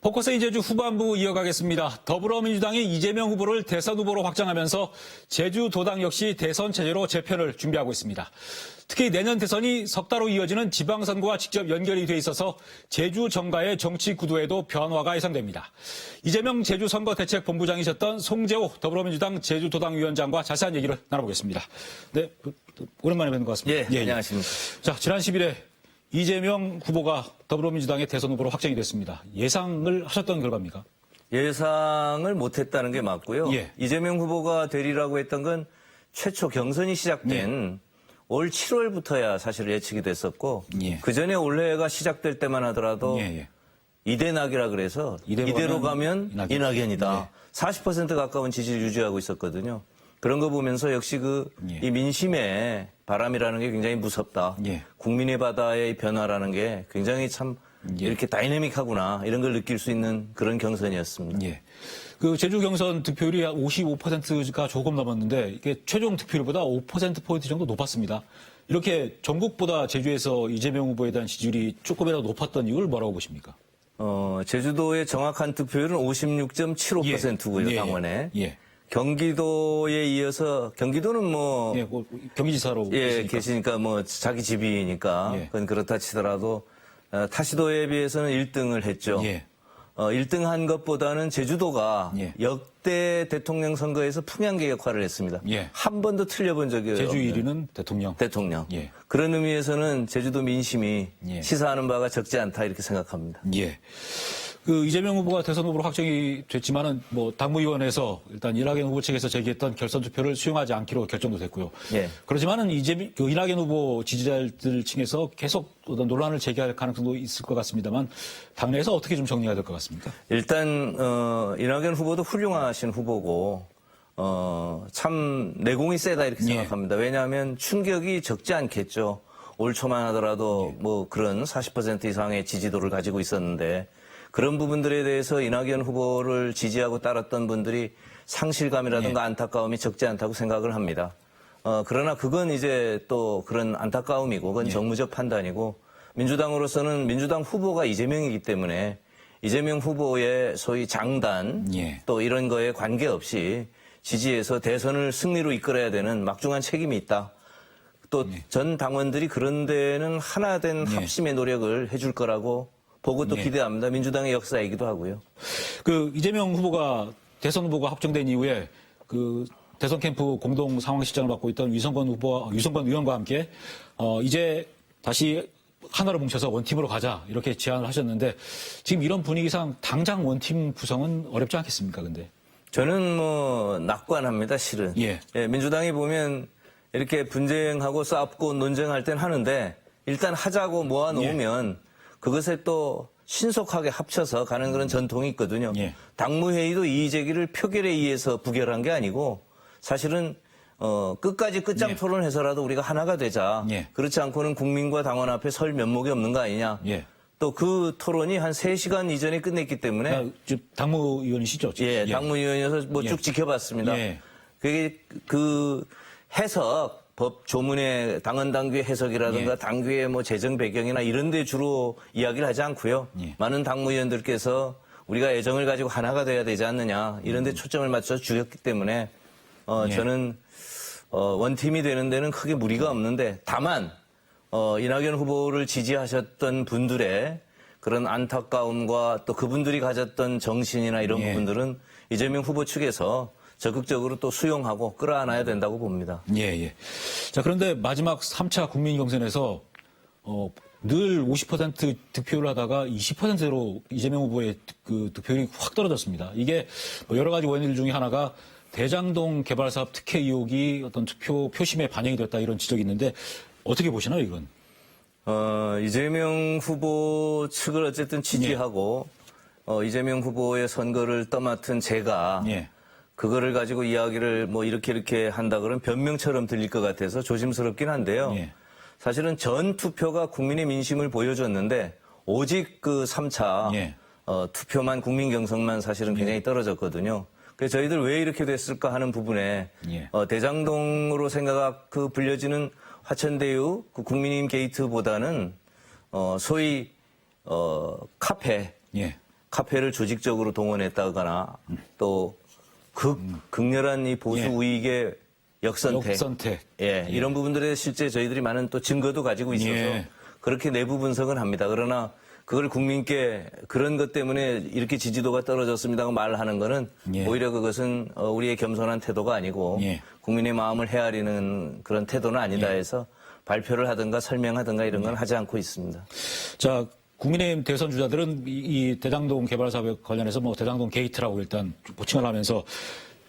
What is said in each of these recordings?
포커스의 제주 후반부 이어가겠습니다. 더불어민주당이 이재명 후보를 대선 후보로 확정하면서 제주도당 역시 대선 체제로 재편을 준비하고 있습니다. 특히 내년 대선이 석 달 후 이어지는 지방선거와 직접 연결이 돼 있어서 제주 정가의 정치 구도에도 변화가 예상됩니다. 이재명 제주선거대책본부장이셨던 송재호 더불어민주당 제주도당 위원장과 자세한 얘기를 나눠보겠습니다. 네, 오랜만에 뵙는 것 같습니다. 예, 안녕하십니까. 자, 지난 10일에 이재명 후보가 더불어민주당의 대선 후보로 확정이 됐습니다. 예상을 하셨던 결과입니까? 예상을 못했다는 게 맞고요. 예. 이재명 후보가 되리라고 했던 건 최초 경선이 시작된 올 7월부터야 사실 예측이 됐었고 예. 그전에 올해가 시작될 때만 하더라도 이대낙이라 그래서 이대로 가면 이낙연이다. 40% 가까운 지지를 유지하고 있었거든요. 그런 거 보면서 역시 이 민심의 바람이라는 게 굉장히 무섭다. 국민의 바다의 변화라는 게 굉장히 참 이렇게 다이내믹하구나. 이런 걸 느낄 수 있는 그런 경선이었습니다. 그 제주 경선 득표율이 55%가 조금 넘었는데 이게 최종 득표율보다 5%포인트 정도 높았습니다. 이렇게 전국보다 제주에서 이재명 후보에 대한 지지율이 조금이라도 높았던 이유를 뭐라고 보십니까? 제주도의 정확한 득표율은 56.75%고요, 당원에. 경기도에 이어서 경기도는 뭐 경기지사로 계시니까 뭐 자기 집이니까 그건 그렇다 치더라도 타시도에 비해서는 1등을 했죠. 1등 한 것보다는 제주도가 역대 대통령 선거에서 풍향계 역할을 했습니다. 한 번도 틀려본 적이 없어요. 제주 1위는 대통령. 그런 의미에서는 제주도 민심이 시사하는 바가 적지 않다 이렇게 생각합니다. 그 이재명 후보가 대선 후보로 확정이 됐지만은 뭐 당무위원회에서 일단 이낙연 후보 측에서 제기했던 결선 투표를 수용하지 않기로 결정도 됐고요. 그렇지만은 이낙연 후보 지지자들 층에서 계속 어떤 논란을 제기할 가능성도 있을 것 같습니다만 당내에서 어떻게 좀 정리가 될 것 같습니까? 일단 이낙연 후보도 훌륭하신 후보고 참 내공이 세다 이렇게 생각합니다. 왜냐하면 충격이 적지 않겠죠. 올 초만 하더라도 뭐 그런 40% 이상의 지지도를 가지고 있었는데. 그런 부분들에 대해서 이낙연 후보를 지지하고 따랐던 분들이 상실감이라든가 안타까움이 적지 않다고 생각을 합니다. 그러나 그건 이제 또 그런 안타까움이고 그건 정무적 판단이고 민주당으로서는 민주당 후보가 이재명이기 때문에 이재명 후보의 소위 장단 또 이런 거에 관계없이 지지해서 대선을 승리로 이끌어야 되는 막중한 책임이 있다. 또 전 당원들이 그런 데는 하나 된 합심의 노력을 해줄 거라고 보고 또 기대합니다. 민주당의 역사이기도 하고요. 그 이재명 후보가 대선 후보가 확정된 이후에 그 대선 캠프 공동 상황실장을 맡고 있던 유성건 의원과 함께 이제 다시 하나로 뭉쳐서 원팀으로 가자 이렇게 제안을 하셨는데 지금 이런 분위기상 당장 원팀 구성은 어렵지 않겠습니까? 근데 저는 뭐 낙관합니다. 실은 민주당이 보면 이렇게 분쟁하고 싸우고 논쟁할 땐 하는데 일단 하자고 모아놓으면 그것에 또 신속하게 합쳐서 가는 그런 전통이 있거든요. 당무회의도 이의제기를 표결에 의해서 부결한 게 아니고 사실은 끝까지 끝장 토론해서라도 우리가 하나가 되자. 그렇지 않고는 국민과 당원 앞에 설 면목이 없는 거 아니냐. 또 그 토론이 한 3시간 이전에 끝냈기 때문에. 당무위원이시죠? 당무위원이어서 뭐 쭉 지켜봤습니다. 그게 그 해석. 법 조문의 당헌 당규의 해석이라든가 당규의 뭐 재정 배경이나 이런 데 주로 이야기를 하지 않고요. 많은 당무위원들께서 우리가 애정을 가지고 하나가 돼야 되지 않느냐 이런 데 초점을 맞춰서 주셨기 때문에 저는 원팀이 되는 데는 크게 무리가 없는데 다만 이낙연 후보를 지지하셨던 분들의 그런 안타까움과 또 그분들이 가졌던 정신이나 이런 부분들은 이재명 후보 측에서 적극적으로 또 수용하고 끌어안아야 된다고 봅니다. 자, 그런데 마지막 3차 국민 경선에서 늘 50% 득표를 하다가 20%로 이재명 후보의 그 득표율이 확 떨어졌습니다. 이게 뭐 여러 가지 원인들 중에 하나가 대장동 개발 사업 특혜 의혹이 어떤 투표 표심에 반영이 됐다 이런 지적이 있는데 어떻게 보시나요, 이건? 이재명 후보 측을 어쨌든 지지하고 이재명 후보의 선거를 떠맡은 제가 그거를 가지고 이야기를 뭐 이렇게 한다 그러면 변명처럼 들릴 것 같아서 조심스럽긴 한데요. 사실은 전 투표가 국민의 민심을 보여줬는데 오직 그 3차 투표만 국민 경선만 사실은 굉장히 떨어졌거든요. 그래서 저희들 왜 이렇게 됐을까 하는 부분에 대장동으로 그 불려지는 화천대유 그 국민의힘 게이트보다는 소위 카페 카페를 조직적으로 동원했다거나 또 극렬한 이 보수 예. 우익의 역선택. 예, 이런 부분들에 실제 저희들이 많은 또 증거도 가지고 있어서 예. 그렇게 내부 분석은 합니다. 그러나 그걸 국민께 그런 것 때문에 이렇게 지지도가 떨어졌습니다고 말하는 거는 예. 오히려 그것은 우리의 겸손한 태도가 아니고 예. 국민의 마음을 헤아리는 그런 태도는 아니다 해서 발표를 하든가 설명하든가 이런 건 하지 않고 있습니다. 자, 국민의힘 대선 주자들은 이 대장동 개발 사업에 관련해서 뭐 대장동 게이트라고 일단 호칭을 하면서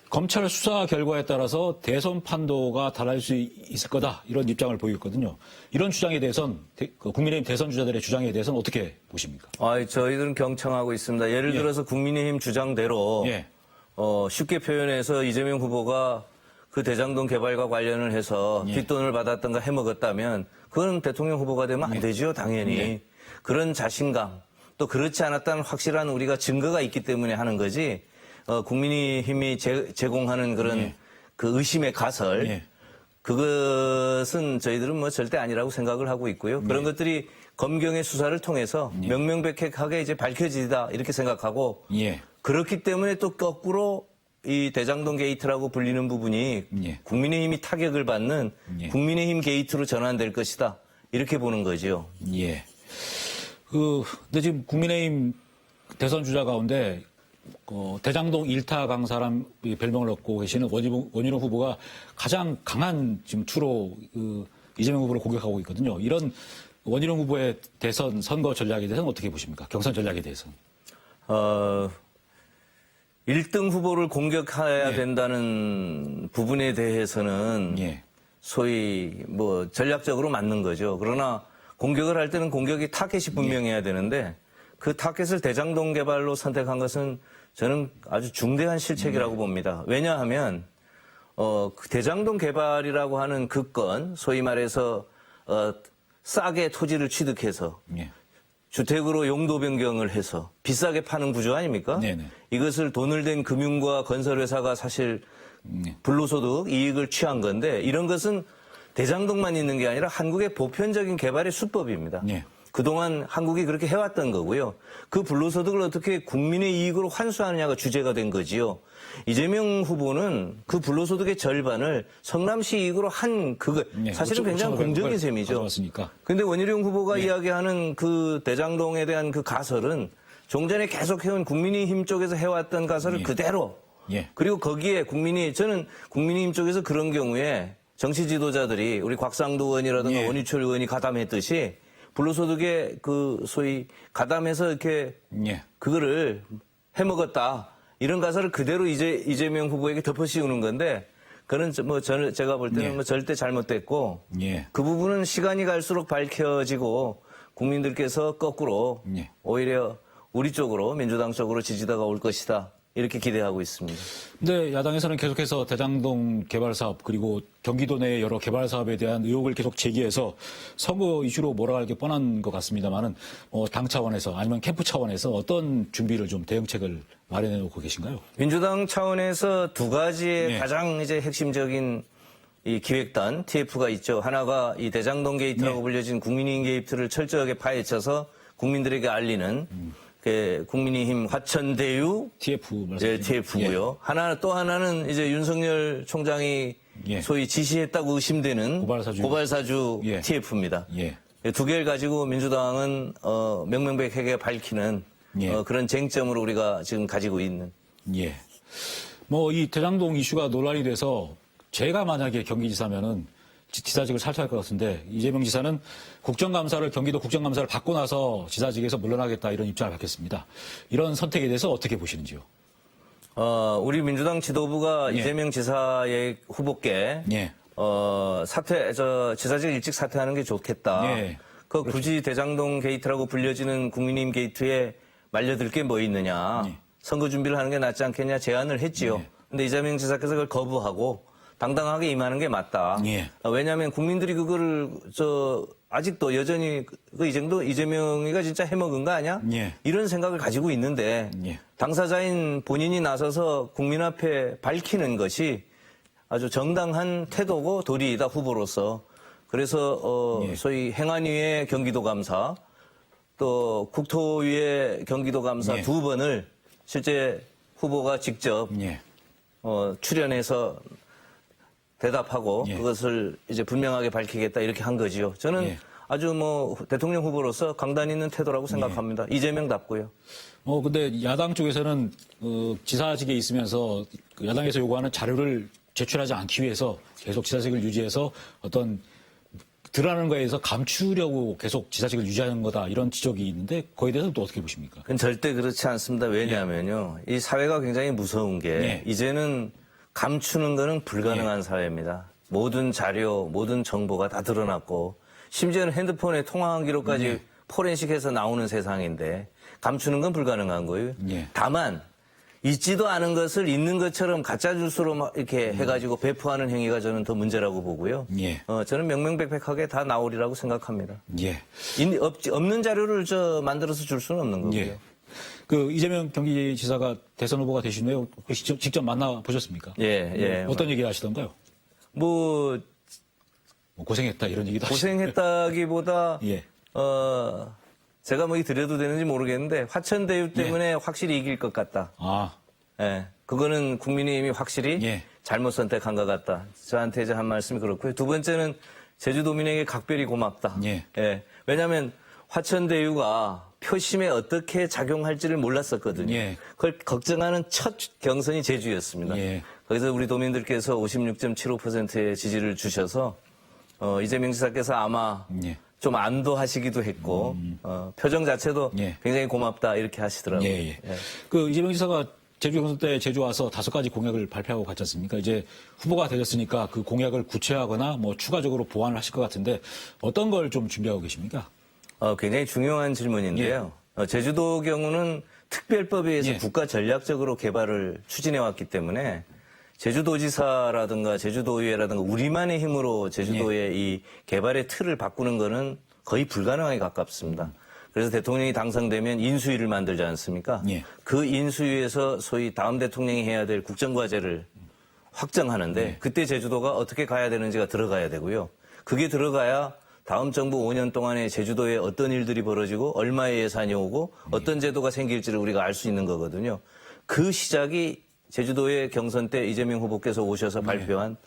검찰 수사 결과에 따라서 대선 판도가 달라질 수 있을 거다 이런 입장을 보이거든요. 이런 주장에 대해서는 국민의힘 대선 주자들의 주장에 대해서는 어떻게 보십니까? 저희들은 경청하고 있습니다. 예를 들어서 국민의힘 주장대로 예. 쉽게 표현해서 이재명 후보가 그 대장동 개발과 관련을 해서 뒷돈을 받았던가 해먹었다면 그건 대통령 후보가 되면 안 되죠, 당연히. 그런 자신감, 또 그렇지 않았다는 확실한 우리가 증거가 있기 때문에 하는 거지, 국민의힘이 제공하는 그런 그 의심의 가설, 그것은 저희들은 뭐 절대 아니라고 생각을 하고 있고요. 그런 것들이 검경의 수사를 통해서 명명백백하게 이제 밝혀지다 이렇게 생각하고, 그렇기 때문에 또 거꾸로 이 대장동 게이트라고 불리는 부분이 국민의힘이 타격을 받는 국민의힘 게이트로 전환될 것이다. 이렇게 보는 거죠. 예. 근데 지금 국민의힘 대선 주자 가운데 대장동 일타 강사람 별명을 얻고 계시는 원희룡 후보가 가장 강한 지금 투로 이재명 후보를 공격하고 있거든요. 이런 원희룡 후보의 대선 선거 전략에 대해서는 어떻게 보십니까? 경선 전략에 대해서는. 1등 후보를 공격해야 된다는 부분에 대해서는 소위 뭐 전략적으로 맞는 거죠. 그러나 공격을 할 때는 공격이 타겟이 분명해야 되는데 그 타겟을 대장동 개발로 선택한 것은 저는 아주 중대한 실책이라고 봅니다. 왜냐하면 그 대장동 개발이라고 하는 그 건 소위 말해서 싸게 토지를 취득해서 주택으로 용도 변경을 해서 비싸게 파는 구조 아닙니까? 네네. 이것을 돈을 댄 금융과 건설회사가 사실 불로소득 이익을 취한 건데 이런 것은 대장동만 있는 게 아니라 한국의 보편적인 개발의 수법입니다. 그동안 한국이 그렇게 해왔던 거고요. 그 불로소득을 어떻게 국민의 이익으로 환수하느냐가 주제가 된 거지요. 이재명 후보는 그 불로소득의 절반을 성남시 이익으로 한 그거 사실은 굉장히 공적인 셈이죠. 그런데 원희룡 후보가 이야기하는 그 대장동에 대한 그 가설은 종전에 계속 해온 국민의힘 쪽에서 해왔던 가설을 그대로 그리고 거기에 저는 국민의힘 쪽에서 그런 경우에 정치 지도자들이 우리 곽상도 의원이라든가 원유철 의원이 가담했듯이 불로소득에 그 소위 가담해서 이렇게 그거를 해먹었다 이런 가설을 그대로 이재명 후보에게 덮어씌우는 건데 그는 뭐 제가 볼 때는 뭐 절대 잘못됐고 그 부분은 시간이 갈수록 밝혀지고 국민들께서 거꾸로 오히려 우리 쪽으로 민주당 쪽으로 지지다가 올 것이다. 이렇게 기대하고 있습니다. 근데 야당에서는 계속해서 대장동 개발 사업 그리고 경기도 내 여러 개발 사업에 대한 의혹을 계속 제기해서 선거 이슈로 몰아갈 게 뻔한 것 같습니다만은 당 차원에서 아니면 캠프 차원에서 어떤 준비를 좀 대응책을 마련해 놓고 계신가요? 민주당 차원에서 두 가지의 가장 이제 핵심적인 이 기획단 TF가 있죠. 하나가 이 대장동 게이트라고 불려진 국민의힘 게이트를 철저하게 파헤쳐서 국민들에게 알리는 국민의힘 화천대유 TF TF고요. 또 하나는 이제 윤석열 총장이 소위 지시했다고 의심되는 고발사주 TF입니다. 두 개를 가지고 민주당은 명명백백하게 밝히는 그런 쟁점으로 우리가 지금 가지고 있는. 뭐 이 대장동 이슈가 논란이 돼서 제가 만약에 경기지사면은 지사직을 탈퇴할 것 같은데 이재명 지사는 경기도 국정감사를 받고 나서 지사직에서 물러나겠다 이런 입장을 밝혔습니다. 이런 선택에 대해서 어떻게 보시는지요? 우리 민주당 지도부가 이재명 지사의 후보께 지사직 일찍 사퇴하는 게 좋겠다. 굳이 대장동 게이트라고 불려지는 국민의힘 게이트에 말려들 게 뭐 있느냐. 선거 준비를 하는 게 낫지 않겠냐 제안을 했지요. 근데 이재명 지사께서 그걸 거부하고 당당하게 임하는 게 맞다. 왜냐하면 국민들이 그거를 아직도 여전히 이재명이가 진짜 해먹은 거 아니야? 이런 생각을 가지고 있는데 당사자인 본인이 나서서 국민 앞에 밝히는 것이 아주 정당한 태도고 도리이다 후보로서. 그래서 소위 행안위의 경기도감사 또 국토위의 경기도감사 예. 2번을 실제 후보가 직접 예. 출연해서 대답하고 예. 그것을 이제 분명하게 밝히겠다 이렇게 한 거지요. 저는 예. 아주 뭐 대통령 후보로서 강단 있는 태도라고 생각합니다. 이재명답고요. 근데 야당 쪽에서는 지사직에 있으면서 그 야당에서 요구하는 자료를 제출하지 않기 위해서 계속 지사직을 유지해서 어떤 드러나는 거에 의해서 감추려고 계속 지사직을 유지하는 거다 이런 지적이 있는데 거기에 대해서는 또 어떻게 보십니까? 그건 절대 그렇지 않습니다. 왜냐하면요. 이 사회가 굉장히 무서운 게 예. 이제는 감추는 거는 불가능한 사회입니다. 모든 자료, 모든 정보가 다 드러났고 심지어는 핸드폰에 통화한 기록까지 포렌식해서 나오는 세상인데 감추는 건 불가능한 거예요. 예. 다만 있지도 않은 것을 있는 것처럼 가짜 뉴스로 막 이렇게 해가지고 배포하는 행위가 저는 더 문제라고 보고요. 예. 저는 명명백백하게 다 나오리라고 생각합니다. 예. 없는 자료를 만들어서 줄 수는 없는 거고요. 예. 그 이재명 경기지사가 대선 후보가 되신 후에 혹시 직접 만나 보셨습니까? 예. 어떤 얘기 하시던가요? 뭐 고생했다 이런 얘기도 하시고. 고생했다기보다 예. 제가 뭐 이 드려도 되는지 모르겠는데 화천대유 때문에 확실히 이길 것 같다. 아, 예. 그거는 국민의힘이 확실히 예. 잘못 선택한 것 같다. 저한테 이제 한 말씀이 그렇고요. 두 번째는 제주도민에게 각별히 고맙다. 예. 왜냐하면 화천대유가 표심에 어떻게 작용할지를 몰랐었거든요. 예. 그걸 걱정하는 첫 경선이 제주였습니다. 예. 거기서 우리 도민들께서 56.75%의 지지를 주셔서 이재명 지사께서 아마 예. 좀 안도하시기도 했고 표정 자체도 예. 굉장히 고맙다 이렇게 하시더라고요. 예. 그 이재명 지사가 제주 경선 때 제주 와서 5가지 공약을 발표하고 갔지 않습니까? 이제 후보가 되셨으니까 그 공약을 구체화하거나 뭐 추가적으로 보완을 하실 것 같은데 어떤 걸 좀 준비하고 계십니까? 굉장히 중요한 질문인데요. 제주도 경우는 특별법에 의해서 예. 국가 전략적으로 개발을 추진해 왔기 때문에 제주도지사라든가 제주도의회라든가 우리만의 힘으로 제주도의 이 개발의 틀을 바꾸는 거는 거의 불가능하게 가깝습니다. 그래서 대통령이 당선되면 인수위를 만들지 않습니까? 예. 그 인수위에서 소위 다음 대통령이 해야 될 국정과제를 확정하는데 그때 제주도가 어떻게 가야 되는지가 들어가야 되고요. 그게 들어가야 다음 정부 5년 동안에 제주도에 어떤 일들이 벌어지고 얼마의 예산이 오고 어떤 제도가 생길지를 우리가 알 수 있는 거거든요. 그 시작이 제주도의 경선 때 이재명 후보께서 오셔서 발표한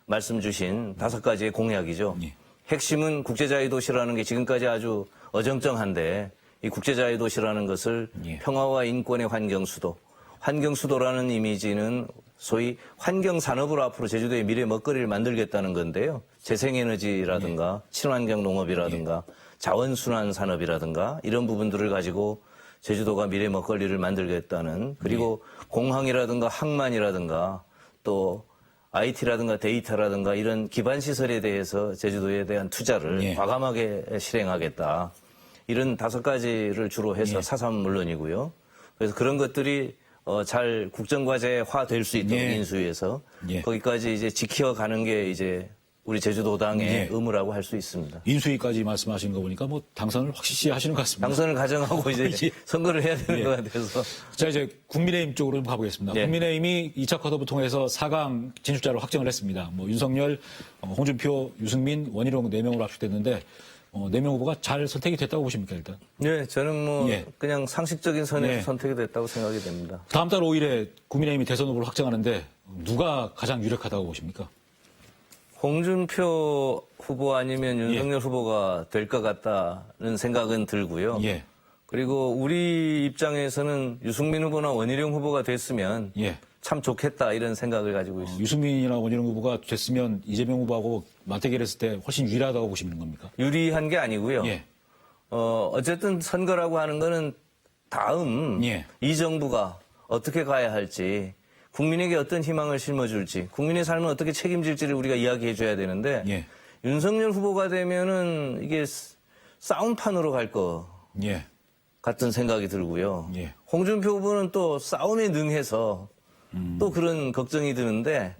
말씀 주신 5가지의 공약이죠. 예. 핵심은 국제자유 도시라는 게 지금까지 아주 어정쩡한데 이 국제자유 도시라는 것을 예. 평화와 인권의 환경수도, 환경수도라는 이미지는 소위 환경산업으로 앞으로 제주도의 미래 먹거리를 만들겠다는 건데요. 재생에너지라든가 친환경 농업이라든가 자원순환 산업이라든가 이런 부분들을 가지고 제주도가 미래 먹거리를 만들겠다는 그리고 공항이라든가 항만이라든가 또 IT라든가 데이터라든가 이런 기반 시설에 대해서 제주도에 대한 투자를 예. 과감하게 실행하겠다. 이런 5가지를 주로 해서 사삼은 물론이고요. 그래서 그런 것들이 잘 국정과제화 될 수 있도록 인수위에서 거기까지 이제 지켜가는 게 이제 우리 제주도당의 의무라고 할 수 있습니다. 인수위까지 말씀하신 거 보니까 뭐 당선을 확실시 하시는 것 같습니다. 당선을 가정하고 이제 선거를 해야 되는 것 같아서. 자, 이제 국민의힘 쪽으로 좀 가보겠습니다. 국민의힘이 2차 컷오프 통해서 4강 진출자를 확정을 했습니다. 뭐 윤석열, 홍준표, 유승민, 원희룡 4명으로 압축됐는데 4명 후보가 잘 선택이 됐다고 보십니까, 일단? 네, 저는 뭐 그냥 상식적인 선에서 선택이 됐다고 생각이 됩니다. 다음 달 5일에 국민의힘이 대선 후보를 확정하는데 누가 가장 유력하다고 보십니까? 홍준표 후보 아니면 윤석열 후보가 될 것 같다는 생각은 들고요. 그리고 우리 입장에서는 유승민 후보나 원희룡 후보가 됐으면 참 좋겠다 이런 생각을 가지고 있습니다. 유승민이나 원희룡 후보가 됐으면 이재명 후보하고 맞대결 했을 때 훨씬 유리하다고 보시는 겁니까? 유리한 게 아니고요. 어쨌든 선거라고 하는 거는 다음 이 정부가 어떻게 가야 할지 국민에게 어떤 희망을 심어줄지 국민의 삶을 어떻게 책임질지를 우리가 이야기해 줘야 되는데 윤석열 후보가 되면은 이게 싸움판으로 갈 것 같은 생각이 들고요. 홍준표 후보는 또 싸움에 능해서 또 그런 걱정이 드는데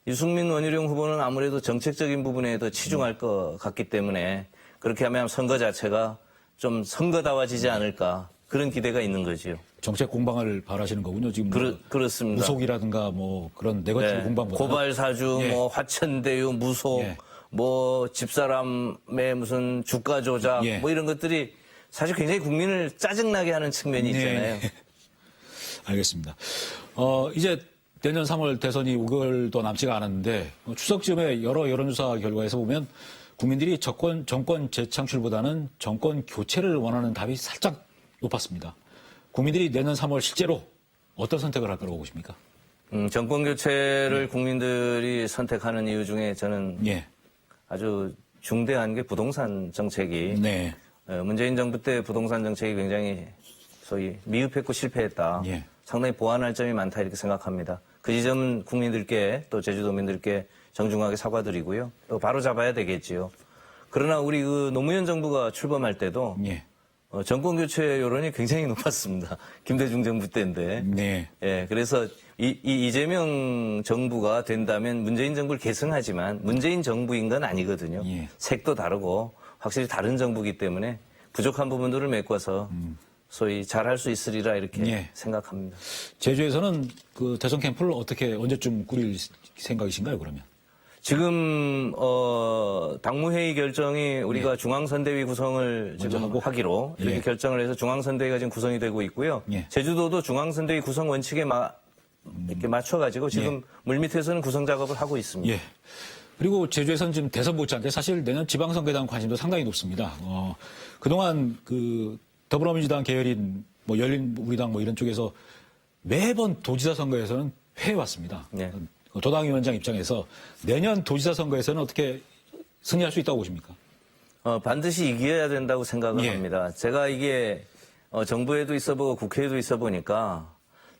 유승민 원희룡 후보는 아무래도 정책적인 부분에 더 치중할 것 같기 때문에 그렇게 하면 선거 자체가 좀 선거다워지지 않을까 그런 기대가 있는 거지요. 정책 공방을 바라시는 거군요. 지금 그렇습니다. 무속이라든가 뭐 그런 네거티브 공방보다 고발사주, 뭐 화천대유 무속, 뭐 집사람의 무슨 주가 조작, 뭐 이런 것들이 사실 굉장히 국민을 짜증나게 하는 측면이 있잖아요. 네. 알겠습니다. 이제 내년 3월 대선이 5개월도 남지가 않았는데 추석쯤에 여러 여론조사 결과에서 보면 국민들이 정권 재창출보다는 정권 교체를 원하는 답이 살짝 높았습니다. 국민들이 내년 3월 실제로 어떤 선택을 할 거라고 보십니까? 정권 교체를 국민들이 선택하는 이유 중에 저는 예. 아주 중대한 게 부동산 정책이 네. 문재인 정부 때 부동산 정책이 굉장히 소위 미흡했고 실패했다. 예. 상당히 보완할 점이 많다 이렇게 생각합니다. 그 지점은 국민들께 또 제주도민들께 정중하게 사과드리고요. 또 바로 잡아야 되겠지요. 그러나 우리 그 노무현 정부가 출범할 때도 예. 정권 교체 여론이 굉장히 높았습니다. 김대중 정부 때인데. 네. 예, 그래서 이재명 정부가 된다면 문재인 정부를 계승하지만 문재인 정부인 건 아니거든요. 예. 색도 다르고 확실히 다른 정부이기 때문에 부족한 부분들을 메꿔서 소위 잘할 수 있으리라 이렇게 예. 생각합니다. 제주에서는 그 대선 캠프를 어떻게 언제쯤 꾸릴 생각이신가요, 그러면? 지금 당무회의 결정이 우리가 중앙선대위 구성을 먼저 지금 하고? 하기로 이렇게 예. 결정을 해서 중앙선대위가 지금 구성이 되고 있고요. 예. 제주도도 중앙선대위 구성 원칙에 이렇게 맞춰가지고 지금 물밑에서는 구성 작업을 하고 있습니다. 예. 그리고 제주에서는 지금 대선 못지않게 사실 내년 지방선거에 대한 관심도 상당히 높습니다. 그동안 그 더불어민주당 계열인 뭐 열린우리당 뭐 이런 쪽에서 매번 도지사 선거에서는 패해왔습니다. 네. 도당위원장 입장에서 내년 도지사 선거에서는 어떻게 승리할 수 있다고 보십니까? 반드시 이겨야 된다고 생각을 예. 합니다. 제가 이게 정부에도 있어보고 국회에도 있어보니까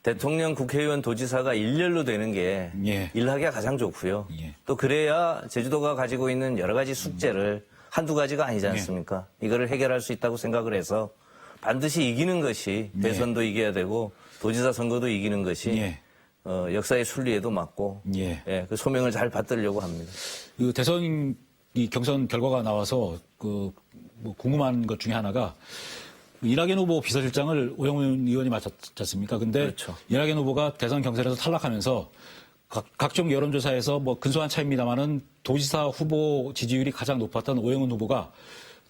대통령, 국회의원, 도지사가 일렬로 되는 게 예. 일하기가 가장 좋고요. 예. 또 그래야 제주도가 가지고 있는 여러 가지 숙제를 한두 가지가 아니지 않습니까? 이거를 해결할 수 있다고 생각을 해서 반드시 이기는 것이 대선도 이겨야 되고 도지사 선거도 이기는 것이 예. 역사의 순리에도 맞고 예. 그 소명을 잘 받들려고 합니다. 그 대선 이 경선 결과가 나와서 뭐 궁금한 것 중에 하나가 이낙연 후보 비서실장을 오영훈 의원이 맡았지 않습니까? 근데 그렇죠. 이낙연 후보가 대선 경선에서 탈락하면서 각종 여론조사에서 뭐 근소한 차이입니다만은 도지사 후보 지지율이 가장 높았던 오영훈 후보가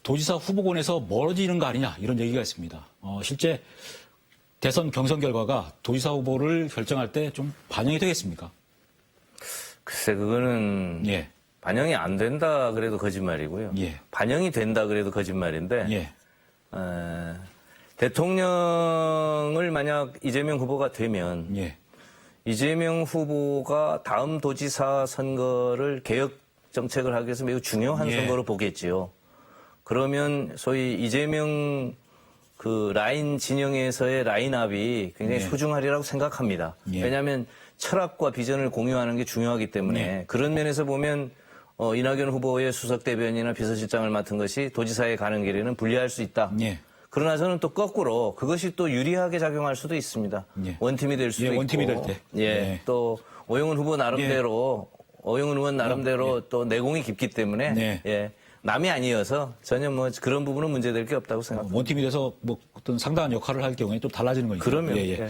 도지사 후보군에서 멀어지는 거 아니냐 이런 얘기가 있습니다. 실제 대선 경선 결과가 도지사 후보를 결정할 때 좀 반영이 되겠습니까? 글쎄 그거는 예. 반영이 안 된다 그래도 거짓말이고요. 예. 반영이 된다 그래도 거짓말인데 예. 대통령을 만약 이재명 후보가 되면 예. 이재명 후보가 다음 도지사 선거를 개혁 정책을 하기 위해서 매우 중요한 예. 선거로 보겠지요. 그러면 소위 이재명 그 라인 진영에서의 라인업이 굉장히 예. 소중하리라고 생각합니다. 예. 왜냐하면 철학과 비전을 공유하는 게 중요하기 때문에 예. 그런 면에서 보면 이낙연 후보의 수석 대변이나 비서실장을 맡은 것이 도지사에 가는 길에는 불리할 수 있다. 예. 그러나 저는 또 거꾸로 그것이 또 유리하게 작용할 수도 있습니다. 예. 원팀이 될 수도 예, 있고. 원팀이 될 때. 예. 예. 또 오영훈 후보 나름대로 오영훈 의원 나름대로 또 내공이 깊기 때문에 네. 예. 남이 아니어서 전혀 뭐 그런 부분은 문제될 게 없다고 생각합니다. 원팀이 돼서 뭐 어떤 상당한 역할을 할 경우에 좀 달라지는 거니까. 그러면 예. 예.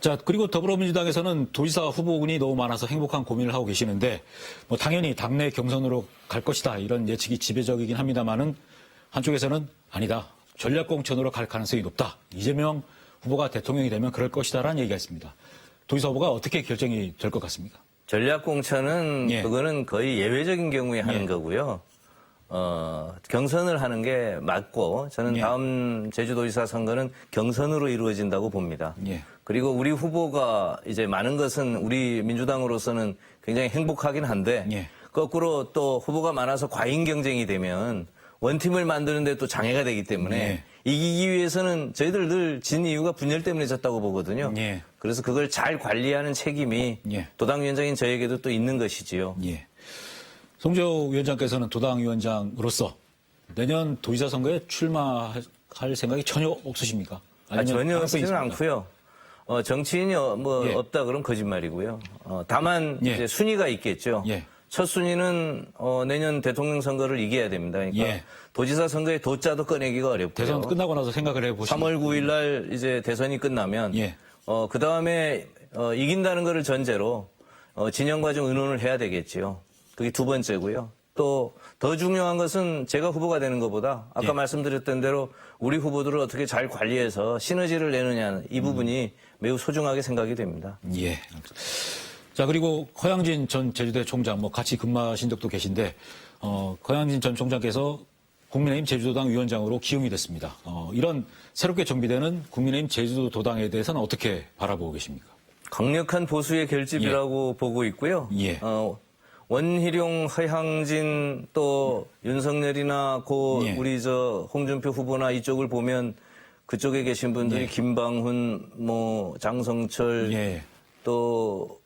자, 그리고 더불어민주당에서는 도지사 후보군이 너무 많아서 행복한 고민을 하고 계시는데 뭐 당연히 당내 경선으로 갈 것이다 이런 예측이 지배적이긴 합니다만은 한쪽에서는 아니다. 전략공천으로 갈 가능성이 높다. 이재명 후보가 대통령이 되면 그럴 것이다라는 얘기가 있습니다. 도지사 후보가 어떻게 결정이 될 것 같습니까? 전략공천은 예. 그거는 거의 예외적인 경우에 하는 예. 거고요. 경선을 하는 게 맞고 저는 예. 다음 제주도지사 선거는 경선으로 이루어진다고 봅니다. 예. 그리고 우리 후보가 이제 많은 것은 우리 민주당으로서는 굉장히 행복하긴 한데 예. 거꾸로 또 후보가 많아서 과잉 경쟁이 되면 원팀을 만드는데 또 장애가 되기 때문에 예. 이기기 위해서는 저희들 늘 진 이유가 분열 때문에 졌다고 보거든요. 예. 그래서 그걸 잘 관리하는 책임이 예. 도당위원장인 저에게도 또 있는 것이지요. 예. 송재호 위원장께서는 도당위원장으로서 내년 도지사 선거에 출마할 생각이 전혀 없으십니까? 아니면 전혀 가능성이 없지는 있습니까? 않고요. 정치인이 뭐 예. 없다 그런 거짓말이고요. 다만 예. 이제 순위가 있겠죠. 예. 첫 순위는 내년 대통령 선거를 이겨야 됩니다. 그러니까 예. 도지사 선거의 도자도 꺼내기가 어렵고요. 대선 끝나고 나서 생각을 해보시면 3월 9일 날 이제 대선이 끝나면 예. 그 다음에 이긴다는 것을 전제로 진영과 좀 의논을 해야 되겠지요. 그게 두 번째고요. 또 더 중요한 것은 제가 후보가 되는 것보다 아까 예. 말씀드렸던 대로 우리 후보들을 어떻게 잘 관리해서 시너지를 내느냐 이 부분이 매우 소중하게 생각이 됩니다. 예. 자, 그리고 허양진 전 제주대 총장 뭐 같이 근무하신 적도 계신데 허양진 전 총장께서 국민의힘 제주도당 위원장으로 기용이 됐습니다. 이런 새롭게 정비되는 국민의힘 제주도당에 대해서는 어떻게 바라보고 계십니까? 강력한 보수의 결집이라고 보고 있고요. 예. 원희룡, 허향진 또 윤석열이나 예. 우리 홍준표 후보나 이쪽을 보면 그쪽에 계신 분들이 예. 김방훈, 장성철 예. 또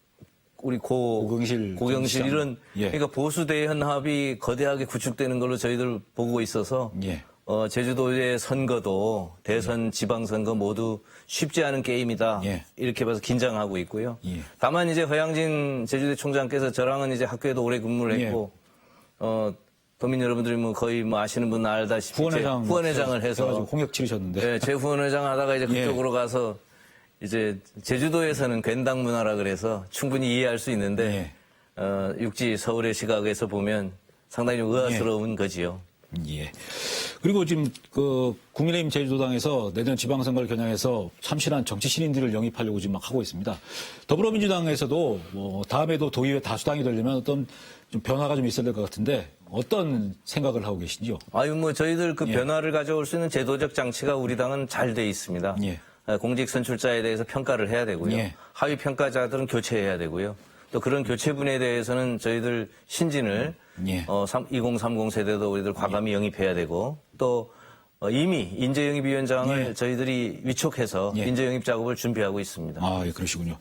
우리 고경실 전 이런 시장. 예. 그러니까 보수 대현합이 거대하게 구축되는 걸로 저희들 보고 있어서 예. 제주도의 선거도 대선 지방선거 모두 쉽지 않은 게임이다. 예. 이렇게 봐서 긴장하고 있고요. 예. 다만 이제 허양진 제주대 총장께서 저랑은 이제 학교에도 오래 근무를 했고 도민 여러분들이 거의 아시는 분 알다시피 후원회장을 해서 해가지고 홍역 치르셨는데. 네, 제 후원회장 하다가 이제 그쪽으로 가서 이제 제주도에서는 괜당 문화라 그래서 충분히 이해할 수 있는데 육지 서울의 시각에서 보면 상당히 좀 의아스러운 거지요. 예. 그리고 지금 국민의힘 제주도당에서 내년 지방선거를 겨냥해서 참신한 정치 신인들을 영입하려고 지금 막 하고 있습니다. 더불어민주당에서도 다음에도 도의회 다수당이 되려면 어떤 좀 변화가 좀 있어야 될 것 같은데 어떤 생각을 하고 계신지요? 저희들 변화를 가져올 수 있는 제도적 장치가 우리 당은 잘 돼 있습니다. 예. 공직 선출자에 대해서 평가를 해야 되고요. 예. 하위 평가자들은 교체해야 되고요. 또 그런 교체분에 대해서는 저희들 신진을 2030 세대도 우리들 과감히 영입해야 되고 또 이미 인재영입위원장을 저희들이 위촉해서 인재영입 작업을 준비하고 있습니다. 아, 예, 그러시군요.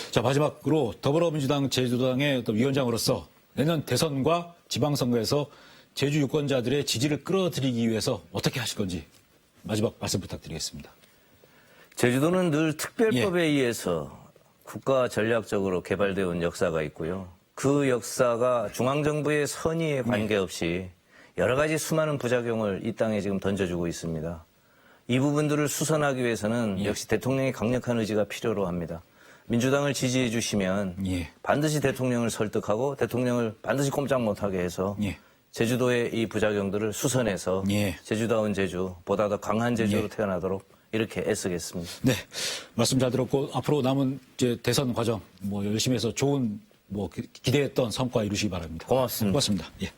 자, 마지막으로 더불어민주당 제주도당의 어떤 위원장으로서 내년 대선과 지방선거에서 제주 유권자들의 지지를 끌어들이기 위해서 어떻게 하실 건지 마지막 말씀 부탁드리겠습니다. 제주도는 늘 특별법에 의해서 국가 전략적으로 개발되어 온 역사가 있고요. 그 역사가 중앙정부의 선의에 관계없이 여러 가지 수많은 부작용을 이 땅에 지금 던져주고 있습니다. 이 부분들을 수선하기 위해서는 역시 대통령의 강력한 의지가 필요로 합니다. 민주당을 지지해 주시면 반드시 대통령을 설득하고 대통령을 반드시 꼼짝 못하게 해서 제주도의 이 부작용들을 수선해서 제주다운 제주, 보다 더 강한 제주로 태어나도록 이렇게 애쓰겠습니다. 네, 말씀 잘 들었고 앞으로 남은 이제 대선 과정 열심히 해서 좋은 기대했던 성과 이루시기 바랍니다. 고맙습니다. 고맙습니다. 예.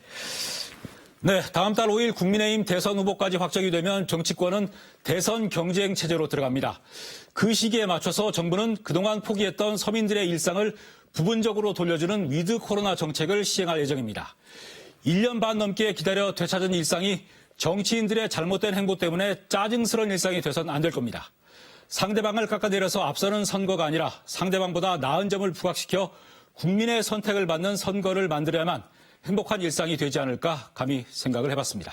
네, 다음 달 5일 국민의힘 대선 후보까지 확정이 되면 정치권은 대선 경쟁 체제로 들어갑니다. 그 시기에 맞춰서 정부는 그동안 포기했던 서민들의 일상을 부분적으로 돌려주는 위드 코로나 정책을 시행할 예정입니다. 1년 반 넘게 기다려 되찾은 일상이 정치인들의 잘못된 행보 때문에 짜증스러운 일상이 돼서는 안 될 겁니다. 상대방을 깎아내려서 앞서는 선거가 아니라 상대방보다 나은 점을 부각시켜 국민의 선택을 받는 선거를 만들어야만 행복한 일상이 되지 않을까 감히 생각을 해봤습니다.